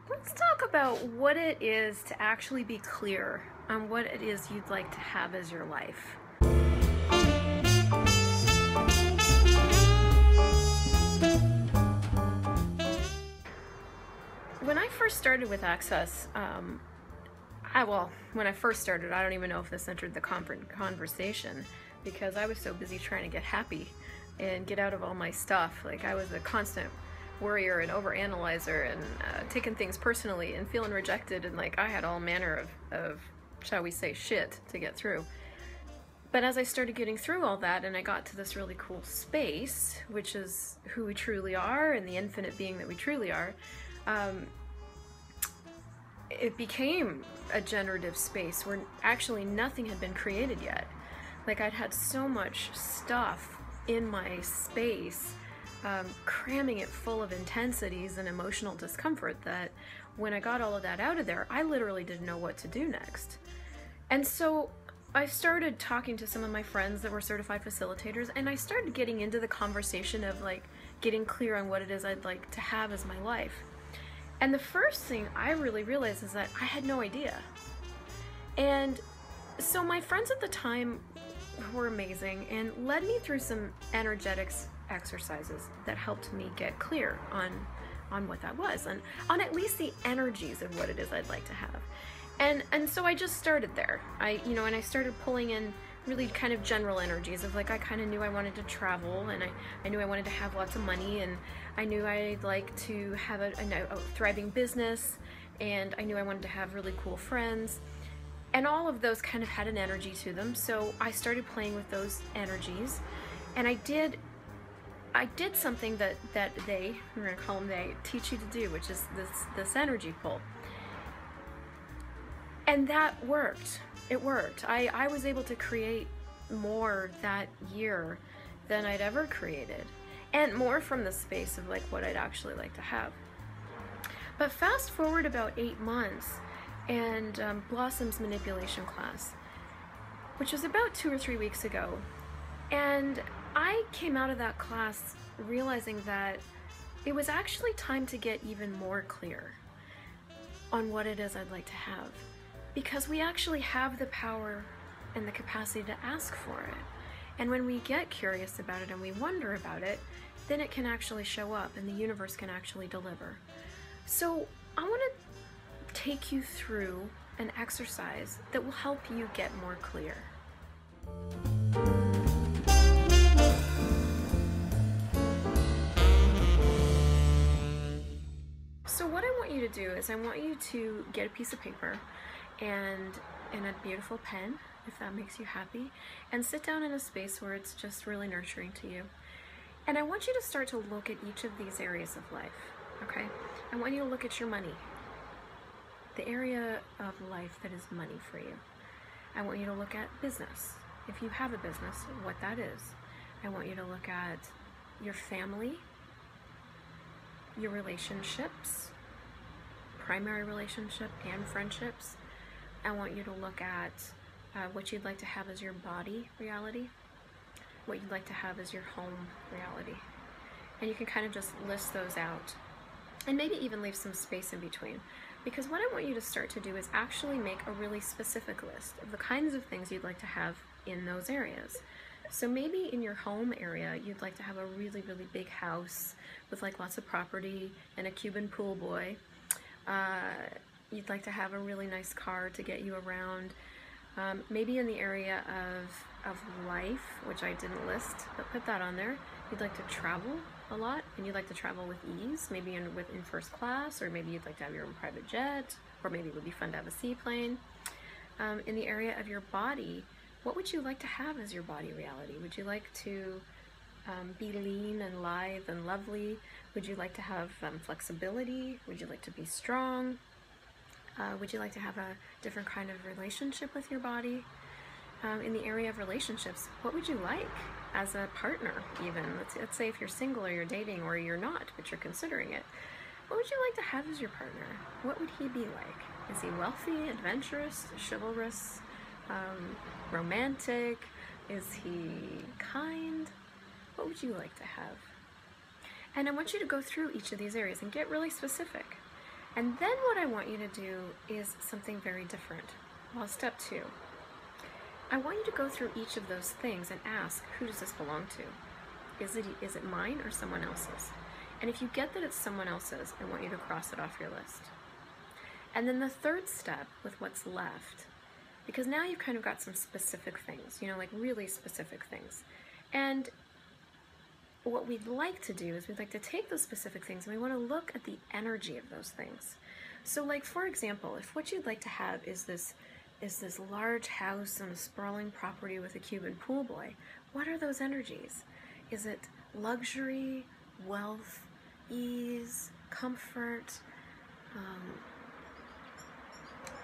Let's talk about what it is to actually be clear on what it is you'd like to have as your life. When I first started with Access, when I first started, I don't even know if this entered the conversation because I was so busy trying to get happy and get out of all my stuff. Like, I was a constant worrier and overanalyzer and taking things personally and feeling rejected, and like I had all manner of, shall we say, shit to get through. But as I started getting through all that and I got to this really cool space, which is who we truly are and the infinite being that we truly are, it became a generative space where actually nothing had been created yet. Like, I'd had so much stuff in my space, cramming it full of intensities and emotional discomfort, that when I got all of that out of there, I literally didn't know what to do next. And so I started talking to some of my friends that were certified facilitators, and I started getting into the conversation of like getting clear on what it is I'd like to have as my life. And the first thing I really realized is that I had no idea. And so my friends at the time were amazing and led me through some energetics exercises that helped me get clear on what that was, and on at least the energies of what it is I'd like to have. And so I just started there. And I started pulling in really kind of general energies of like, I kind of knew I wanted to travel, and I knew I wanted to have lots of money, and I knew I'd like to have a thriving business, and I knew I wanted to have really cool friends. And all of those kind of had an energy to them. So I started playing with those energies, and I did something that we're going to call them they, teach you to do, which is this energy pull. And that worked. It worked. I was able to create more that year than I'd ever created, and more from the space of like what I'd actually like to have. But fast forward about 8 months, and Blossom's manipulation class, which was about 2 or 3 weeks ago, and I came out of that class realizing that it was actually time to get even more clear on what it is I'd like to have, because we actually have the power and the capacity to ask for it. And when we get curious about it and we wonder about it, then it can actually show up and the universe can actually deliver. So I want to take you through an exercise that will help you get more clear. So what I want you to do is I want you to get a piece of paper and a beautiful pen, if that makes you happy, and sit down in a space where it's just really nurturing to you. And I want you to start to look at each of these areas of life, okay? I want you to look at your money, the area of life that is money for you. I want you to look at business, if you have a business, what that is. I want you to look at your family, your relationships, primary relationship and friendships. I want you to look at what you'd like to have as your body reality, what you'd like to have as your home reality. And you can kind of just list those out, and maybe even leave some space in between. Because what I want you to start to do is actually make a really specific list of the kinds of things you'd like to have in those areas. So maybe in your home area, you'd like to have a really, really big house with like lots of property and a Cuban pool boy. You'd like to have a really nice car to get you around. Maybe in the area of life, which I didn't list, but put that on there. You'd like to travel a lot, and you'd like to travel with ease, maybe in first class, or maybe you'd like to have your own private jet, or maybe it would be fun to have a seaplane. In the area of your body, what would you like to have as your body reality? Would you like to be lean and lithe and lovely? Would you like to have flexibility? Would you like to be strong? Would you like to have a different kind of relationship with your body? In the area of relationships, what would you like as a partner even? Let's say if you're single or you're dating or you're not, but you're considering it. What would you like to have as your partner? What would he be like? Is he wealthy, adventurous, chivalrous, romantic? Is he kind? What would you like to have? And I want you to go through each of these areas and get really specific. And then what I want you to do is something very different. Well, step 2. I want you to go through each of those things and ask, who does this belong to? Is it mine or someone else's? And if you get that it's someone else's, I want you to cross it off your list. And then the third step with what's left, because now you've kind of got some specific things, like really specific things. And what we'd like to do is we'd like to take those specific things and we want to look at the energy of those things. So like, for example, if what you'd like to have is this large house on a sprawling property with a Cuban pool boy, what are those energies? Is it luxury, wealth, ease, comfort,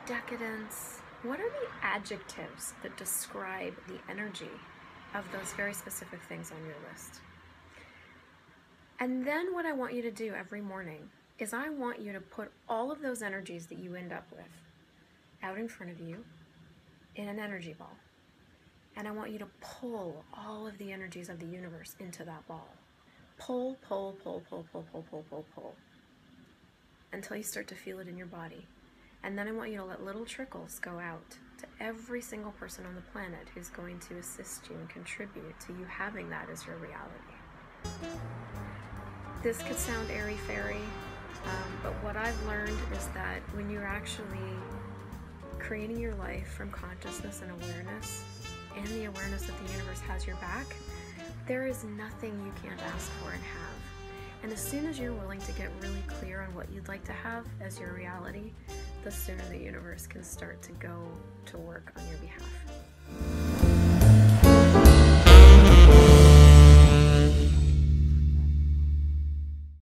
decadence? What are the adjectives that describe the energy of those very specific things on your list? And then what I want you to do every morning is I want you to put all of those energies that you end up with out in front of you in an energy ball. And I want you to pull all of the energies of the universe into that ball. Pull, pull, pull, pull, pull, pull, pull, pull, pull, until you start to feel it in your body. And then I want you to let little trickles go out to every single person on the planet who's going to assist you and contribute to you having that as your reality. This could sound airy-fairy, but what I've learned is that when you're actually creating your life from consciousness and awareness, and the awareness that the universe has your back, there is nothing you can't ask for and have. And as soon as you're willing to get really clear on what you'd like to have as your reality, the sooner the universe can start to go to work on your behalf.